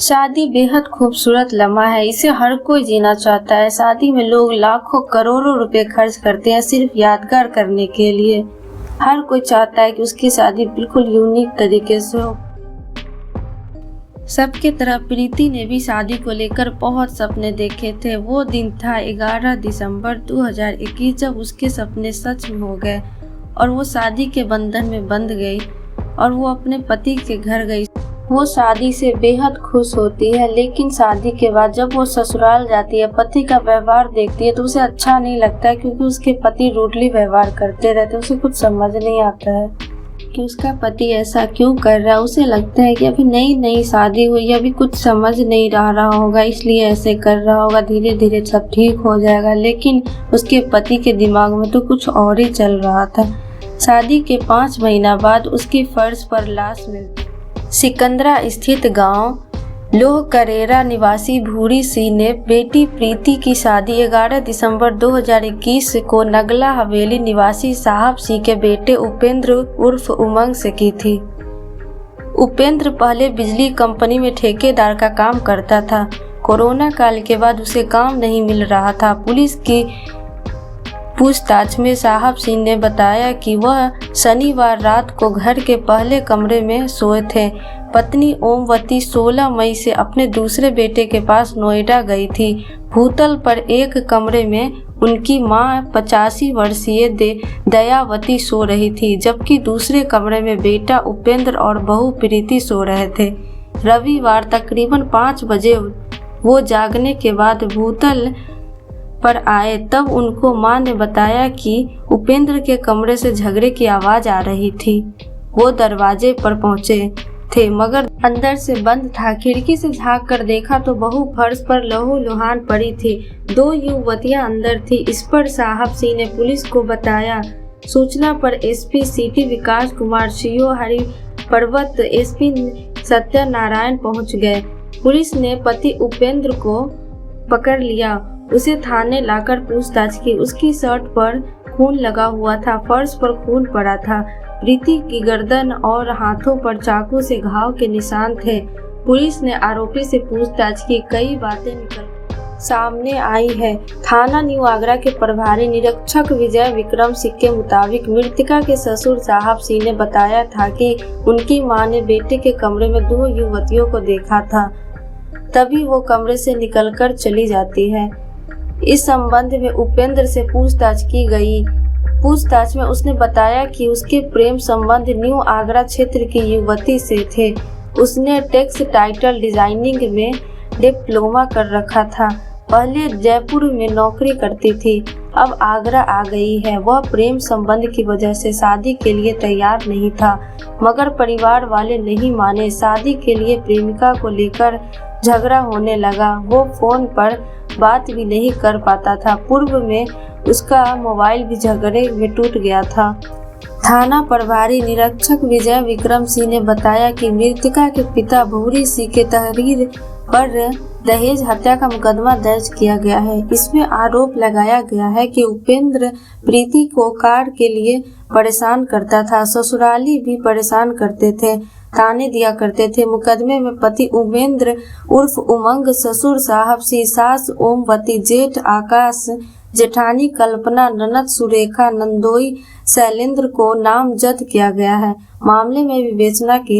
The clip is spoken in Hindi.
शादी बेहद खूबसूरत लम्हा है। इसे हर कोई जीना चाहता है। शादी में लोग लाखों करोड़ों रुपए खर्च करते हैं सिर्फ यादगार करने के लिए। हर कोई चाहता है कि उसकी शादी बिल्कुल यूनिक तरीके से हो। सबके तरह प्रीति ने भी शादी को लेकर बहुत सपने देखे थे। वो दिन था 11 दिसंबर 2021 जब उसके सपने सच में हो गए और वो शादी के बंधन में बंध गई और वो अपने पति के घर गई। वो शादी से बेहद खुश होती है, लेकिन शादी के बाद जब वो ससुराल जाती है, पति का व्यवहार देखती है तो उसे अच्छा नहीं लगता है, क्योंकि उसके पति रूडली व्यवहार करते रहते। उसे कुछ समझ नहीं आता है कि उसका पति ऐसा क्यों कर रहा है। उसे लगता है कि अभी नई नई शादी हुई, अभी कुछ समझ नहीं रहा होगा, इसलिए ऐसे कर रहा होगा, धीरे धीरे सब ठीक हो जाएगा। लेकिन उसके पति के दिमाग में तो कुछ और ही चल रहा था। शादी के 5 महीना बाद उसकी फर्श पर लाश मिलती। सिकंदरा स्थित गांव लोहकरेरा निवासी भूरी सिंह ने बेटी प्रीति की शादी 11 दिसंबर 2021 को नगला हवेली निवासी साहब सिंह के बेटे उपेंद्र उर्फ उमंग से की थी। उपेंद्र पहले बिजली कंपनी में ठेकेदार का काम करता था। कोरोना काल के बाद उसे काम नहीं मिल रहा था। पुलिस की पूछताछ में साहब सिंह ने बताया कि वह शनिवार रात को घर के पहले कमरे में सोए थे। पत्नी ओमवती 16 मई से अपने दूसरे बेटे के पास नोएडा गई थी। भूतल पर एक कमरे में उनकी मां 85 वर्षीय दयावती सो रही थी, जबकि दूसरे कमरे में बेटा उपेंद्र और बहू प्रीति सो रहे थे। रविवार तकरीबन 5 बजे वो जागने के बाद भूतल पर आए, तब उनको मां ने बताया कि उपेंद्र के कमरे से झगड़े की आवाज आ रही थी। वो दरवाजे पर पहुंचे थे मगर अंदर से बंद था। खिड़की से झांक कर देखा तो बहू फर्श पर लहूलुहान पड़ी थी। 2 युवतियां अंदर थी। इस पर साहब सिंह ने पुलिस को बताया। सूचना पर एसपी सिटी विकास कुमार, सीओ हरि पर्वत, एसपी सत्यनारायण पहुंच गए। पुलिस ने पति उपेंद्र को पकड़ लिया। उसे थाने लाकर पूछताछ की। उसकी शर्ट पर खून लगा हुआ था, फर्श पर खून पड़ा था। प्रीति की गर्दन और हाथों पर चाकू से घाव के निशान थे। पुलिस ने आरोपी से पूछताछ की। कई बातें निकल सामने आई है। थाना न्यू आगरा के प्रभारी निरीक्षक विजय विक्रम सिंह के मुताबिक मृतका के ससुर साहब सिंह ने बताया था कि उनकी मां ने बेटे के कमरे में 2 युवतियों को देखा था, तभी वो कमरे से निकलकर चली जाती है। इस संबंध में उपेंद्र से पूछताछ की गई। पूछताछ में उसने बताया कि उसके प्रेम संबंध न्यू आगरा क्षेत्र की युवती से थे। उसने टेक्सटाइल डिजाइनिंग में डिप्लोमा कर रखा था। पहले जयपुर में नौकरी करती थी, अब आगरा आ गई है। वह प्रेम संबंध की वजह से शादी के लिए तैयार नहीं था, मगर परिवार वाले नहीं माने। शादी के लिए प्रेमिका को लेकर झगड़ा होने लगा। वो फोन पर बात भी नहीं कर पाता था। पूर्व में उसका मोबाइल भी झगड़े में टूट गया था। थाना प्रभारी निरीक्षक विजय विक्रम सिंह ने बताया कि मृतका के पिता भूरी सिंह के तहरीर पर दहेज हत्या का मुकदमा दर्ज किया गया है। इसमें आरोप लगाया गया है कि उपेंद्र प्रीति को कार के लिए परेशान करता था। ससुराली भी परेशान करते थे, ताने दिया करते थे। मुकदमे में पति उपेंद्र उर्फ उमंग, ससुर साहब सिंह, सास ओमवती, जेठ आकाश, जेठानी कल्पना, ननद सुरेखा, नंदोई शैलेंद्र को नामजद किया गया है। मामले में विवेचना की